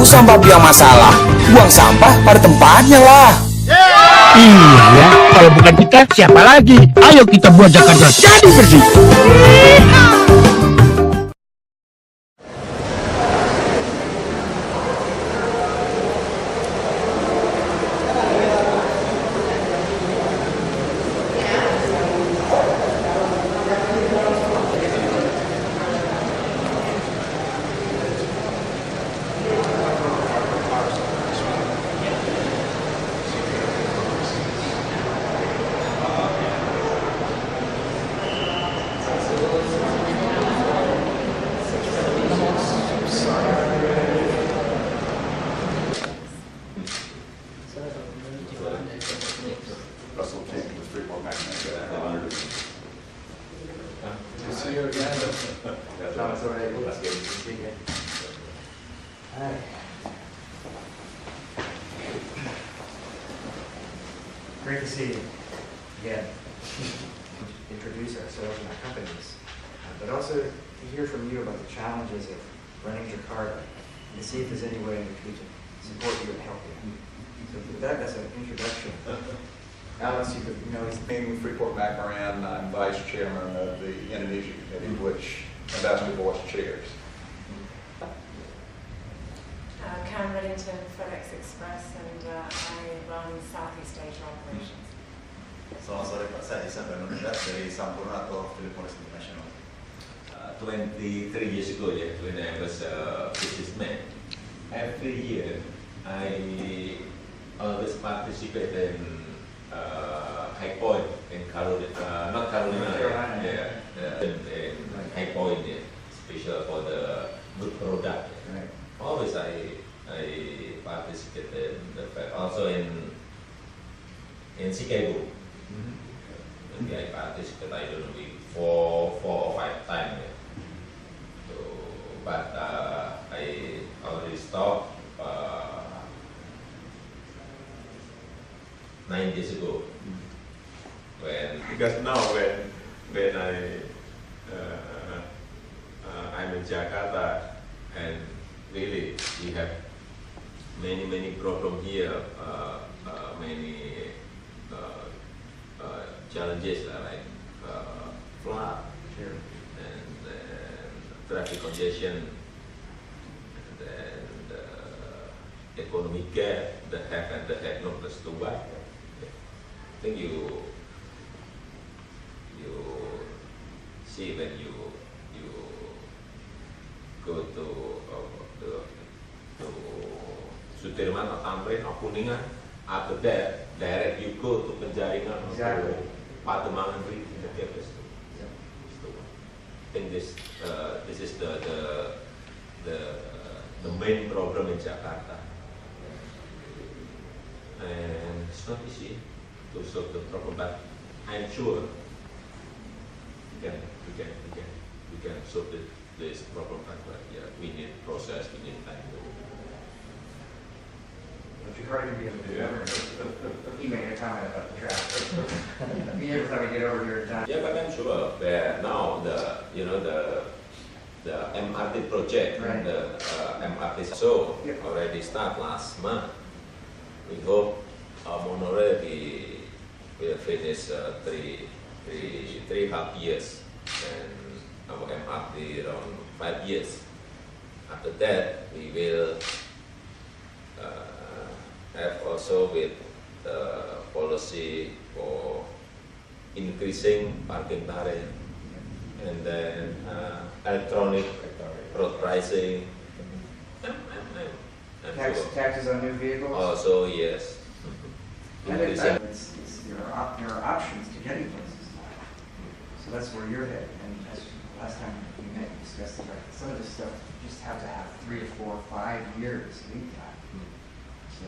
tahu sampah biang masalah, buang sampah pada tempatnya lah. Iya ya, kalau bukan kita siapa lagi? Ayo kita buat Jakarta jadi bersih. Great to see you again. Introduce ourselves and our companies, but also to hear from you about the challenges of running Jakarta and to see if there's any way in which we can support you and help you. So with that, that's an introduction. Alex, he's Freeport McMoran. I'm Vice Chairman of the Indonesia Committee, which Ambassador Boyce chairs. Karen Reddington, FedEx Express, and I run Southeast Asia operations. Selamat sore Pak, saya Isan Banundat dari Sampurna atau Philip Morris International. 23 years ago, when I was a businessman, every year I always participate in High Point in Carolina, not Carolina, in High Point, special for the good product. Right. Always I participate in the fair. Also in Chicago. Maybe I participate, I don't know, 4 or 5 times. So, but I already stopped 9 years ago. Because now when I'm in Jakarta, and really we have many problems here, many challenges like flood, Sure. and then traffic congestion, and then the economic gap, the have and the have not, plus too bad. I think you see when you go to Sudirman or Tamrin or Kuningan, after that direct you go to Penjaringan or Exactly. to Pademangan Bridge in the campus. I think this is the main problem in Jakarta, and it's not easy to solve the problem, but I'm sure we can solve this problem. But yeah, we need process, we need time. Jakarta can be a little He made a comment about the traffic. Every time we get over here in town. Yeah, but I'm sure that now the MRT project, Right. the MRT so Yep. already start last month. We hope monorail will finish 3.5 years, and our MRT around 5 years. After that, we will have also with the policy for increasing parking tariff, and then electronic road pricing. I'm sure. Taxes on new vehicles. Also, yes. And it's, Increasing. there are options to getting places. So that's where you're headed. And as last time we met, we discussed the fact that some of this stuff you just have to have 3 to 4 or 5 years lead time. So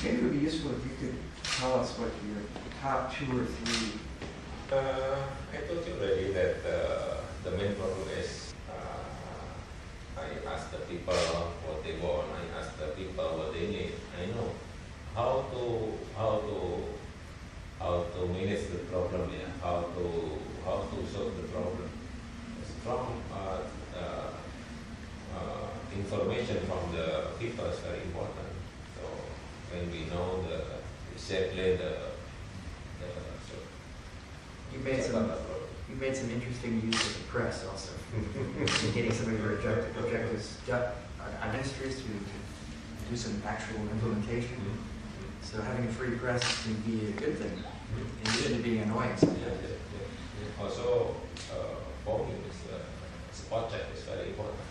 maybe it would be useful if you could tell us what your top 2 or 3. I told you already that the main problem is I ask the people what they want, I ask the people what they need. I know how to manage the problem, how to solve the problem. Strong information from the people is very important. So when we know exactly so You made some interesting use of the press also, in getting some of your objectives, ministries to do some actual implementation. So having a free press can be a good thing, in addition to being annoying sometimes. Also, for me, spot check is very important.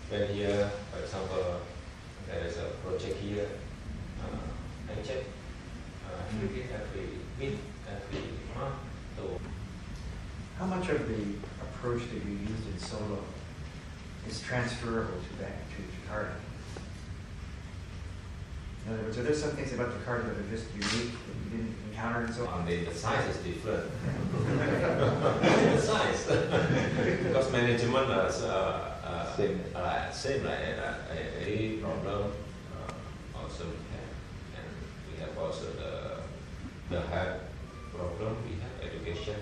When here, for example, there is a project here, I check every week, every month. So, how much of the approach that you used in Solo is transferable to Jakarta? In other words, are there some things about Jakarta that are just unique that you didn't encounter in Solo? the size is different. The size, because management is same like any problem also we have, and we have also the health problem. We have education,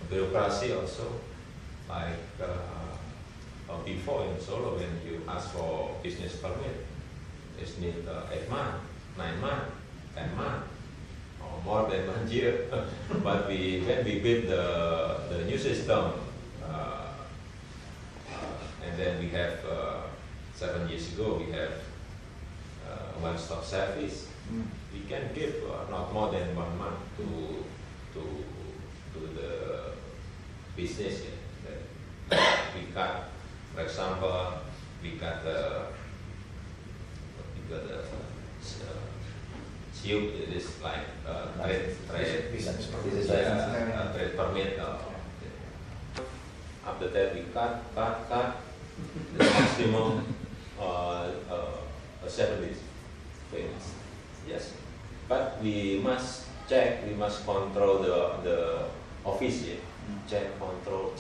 bureaucracy also. Like before in Solo, when you ask for business permit, it's need 8 months, 9 months, 10 months, or more than 1 year. But when we build the new system, and then we have 7 years ago, we have one-stop service. We can give not more than 1 month to the business. We got, for example, we got the shield. It is like trade permit. After that, we cut the maximum 7 days. Yes, but we must check. We must control the office. Yeah? Check, control.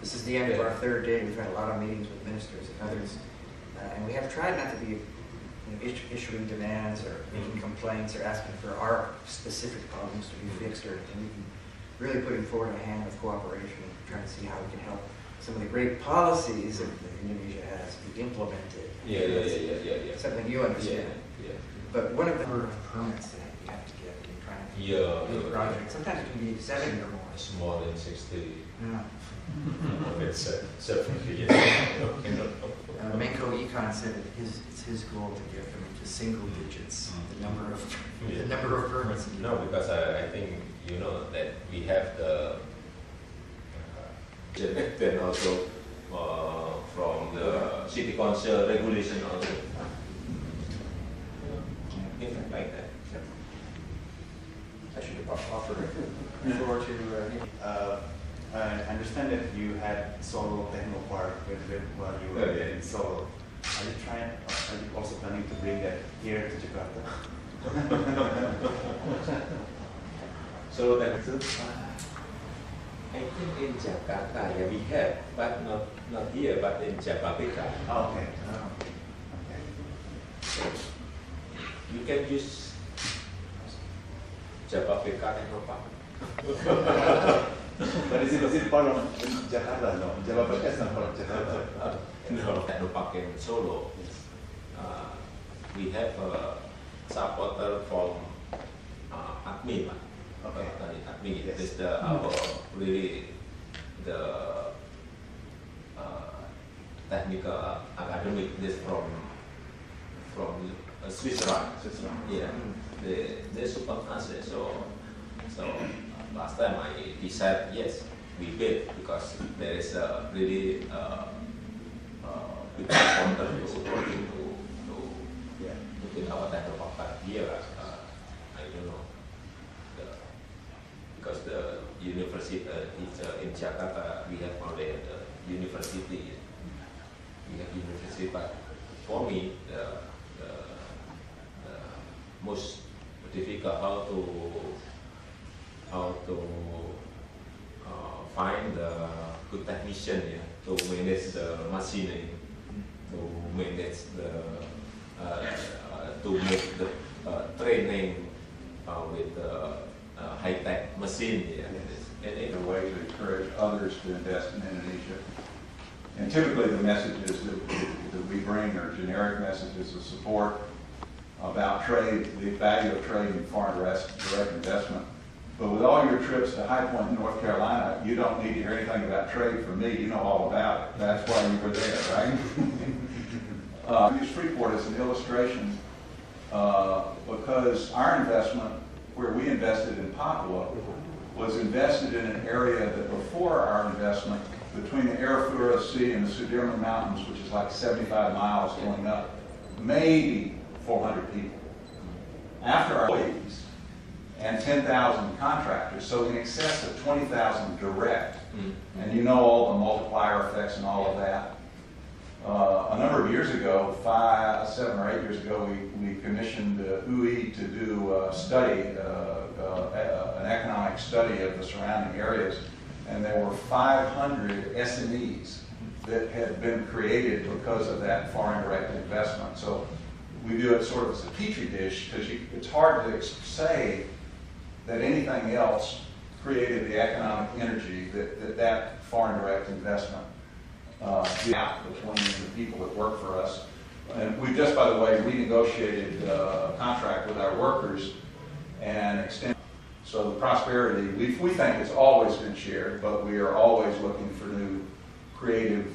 This is the end of our 3rd day. We've had a lot of meetings with ministers and others, and we have tried not to be issuing demands or making complaints or asking for our specific problems to be fixed or anything. We've been really putting forward a hand of cooperation and trying to see how we can help some of the great policies that Indonesia has be implemented. Yeah. Something you understand. Yeah. But one of the permits that you have to get when you're trying to do a project, sometimes it can be 70 or more. It's more than 60. Yeah. It's 70. Menko Econ said that it's his goal to get them to single digits, the number of permits. No, because I think you know that we have the then also from the city council regulation also. Things like that. I should offer the floor to. I understand that you had Solo Techno Park while you were in Solo. Are you also planning to bring that here to Jakarta? So that's I think in Jakarta, yeah, we have, but not here, but in Jakarta. Oh, okay. You can use Jakarta Technopark. But is it part of Jakarta? No, Jakarta is not part of Jakarta. No, Technopark in Solo. We have a supporter from ADMI. Okay. ADMI. Yes. This is our really the technical academic. This from Switzerland. Yeah, they support us. So last time I decided yes, we build because there is a really big supporter to put our technopark here. I don't know. Because the university in Jakarta, we have already the university. We have university, but for me, the most difficult how to find the good technician to manage the machinery, to manage to make the training with the high-tech machine. a way to encourage others to invest in Indonesia. And typically the messages that we bring are generic messages of support about trade, the value of trade and foreign direct investment. But with all your trips to High Point, North Carolina, you don't need to hear anything about trade from me. You know all about it. That's why you were there, right? I use Freeport as an illustration because our investment, where we invested in Papua, was invested in an area that before our investment, between the Arafura Sea and the Sudirman Mountains, which is like 75 miles going up, maybe 400 people. After our employees and 10,000 contractors, so in excess of 20,000 direct. And you know all the multiplier effects and all of that. A number of years ago, 7 or 8 years ago, we commissioned UI to do a study, an economic study of the surrounding areas, and there were 500 SMEs that had been created because of that foreign direct investment. So we do it sort of as a petri dish because it's hard to say that anything else created the economic energy that foreign direct investment between the people that work for us. And we just, by the way, renegotiated a contract with our workers and extended. So the prosperity, we think it's always been shared, but we are always looking for new creative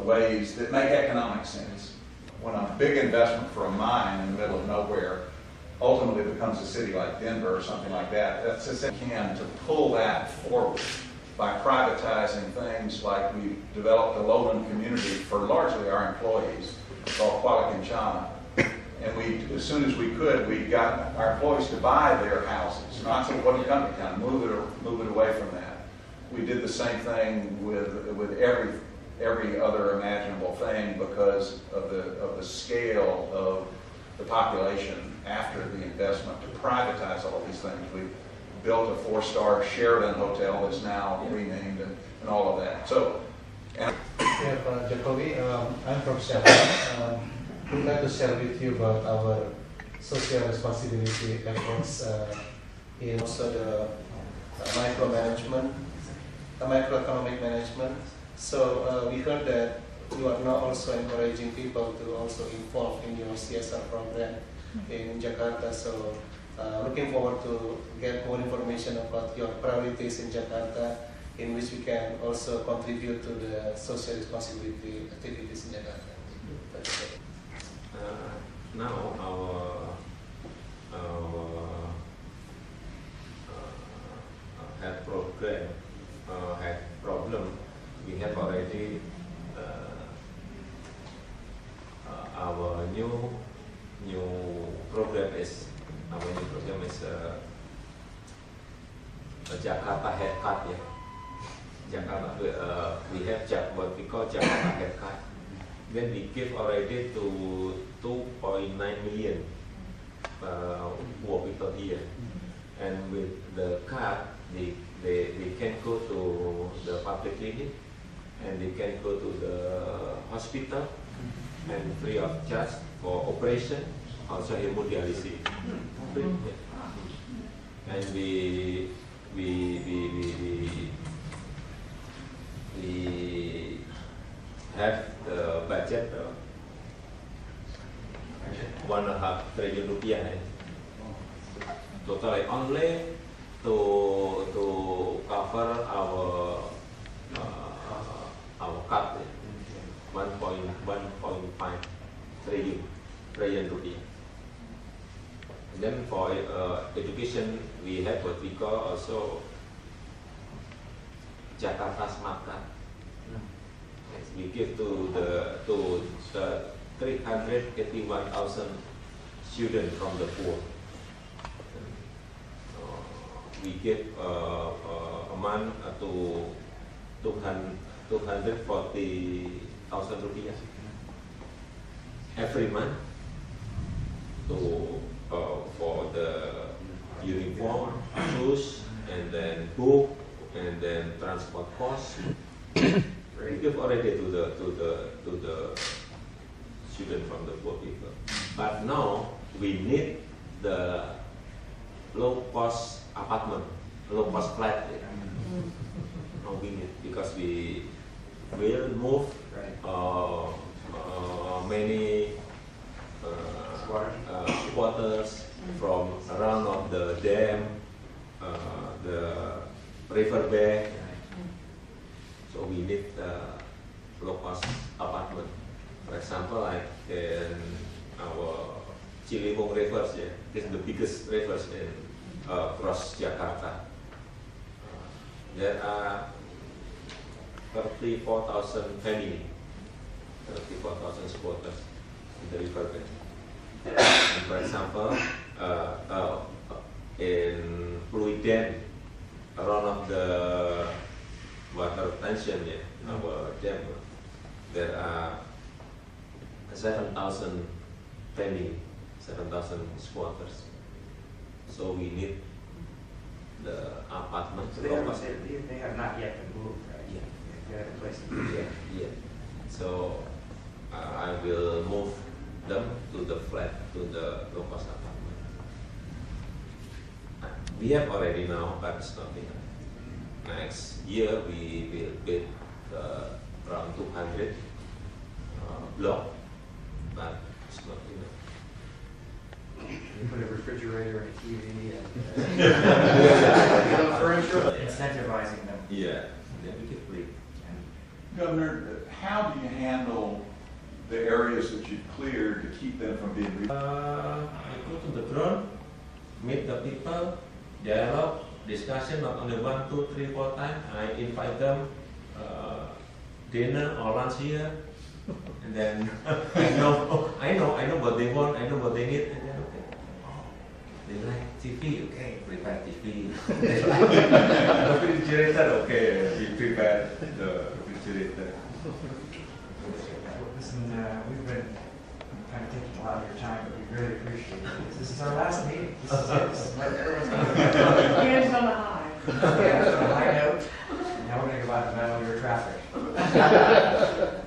ways that make economic sense. When a big investment for a mine in the middle of nowhere ultimately becomes a city like Denver or something like that, that's essentially to pull that forward by privatizing things like we developed a lowland community for largely our employees called Kuala Kencana. And we, as soon as we could, we got our employees to buy their houses, not to what it come to kind of move it away from that. We did the same thing with every other imaginable thing because of the scale of the population after the investment to privatize all these things. We built a 4-star Sheraton hotel that's now renamed and all of that. So, and Jokowi, I'm from Sheraton. We'd like to share with you about our social responsibility efforts in also the micromanagement, microeconomic management. So we heard that you are now also encouraging people to also involve in your CSR program in Jakarta. So looking forward to get more information about your priorities in Jakarta, in which we can also contribute to the social responsibility activities in Jakarta. Now our health program had problem. We have already our new program is a Jakarta haircut. Jakarta we have what we call Jakarta haircut. Then we give already to 2.9 million poor people here, and with the card they can go to the public clinic and they can go to the hospital and free of charge for operation, also hemodialysis. And we have the budget 1.5 trillion rupiah totally only to cover our cut 1.5 trillion rupiah. And then for education, we have what we call also Jakarta Smart Card. Yes, we give to the 381,000 students from the poor. We give a month to 240,000 rupiah every month to for the uniform, shoes, and then book, and then transport costs. We give already to the student from the poor people. But now we need the low cost apartment, low cost flat. will move Right. many squatters from around of the dam, the riverbank. So we need low-cost apartment. For example, like in our Ciliwung rivers, yeah, is the biggest rivers in across Jakarta. There are 34,000 family, 34,000 squatters in the riverbank. And for example, in Pluiden, around of the water tension, yeah, our dam, there are 7,000 family, 7,000 squatters. So we need the apartment. So they have not yet been moved, right? Yeah. They have a place to move. Yeah. So I will move them to the flat, to the low-cost apartment. We have already now, but it's not enough. Next year we will build around 200 block, but it's not enough. You put a refrigerator and a TV and furniture, incentivizing them. Yeah, then we can free. Governor, how do you handle the areas that you've cleared to keep them from being I go to the ground, meet the people, dialogue, discussion, not only 1, 2, 3, 4 times. I invite them dinner or lunch here, and then I know what they want, I know what they need, and then okay. Oh, they like TV, okay, prepare TV. They like the refrigerator, okay, we prepare the refrigerator. Listen, we've been kind of taking a lot of your time, but we really appreciate it. This is our last meeting. This is it. This is what everyone's going to He ends on a high. Yeah, on a high note. And now we're going to go out and battle your traffic.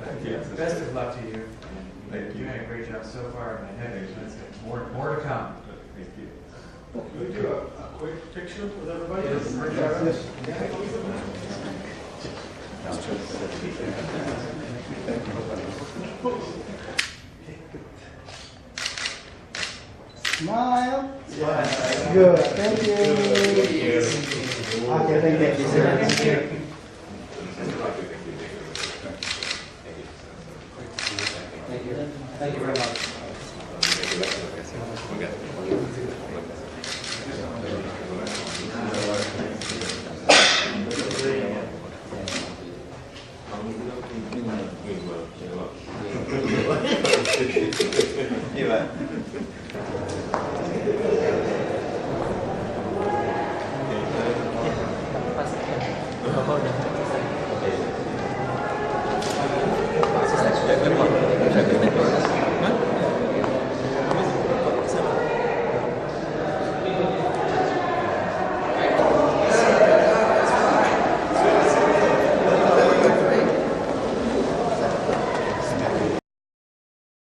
Thank you. Best of luck to you. Thank you. You're doing a great job so far, and I know there's more to come. Thank you. Can we do a quick picture with everybody? Smile. Good. Thank you. Okay, thank you.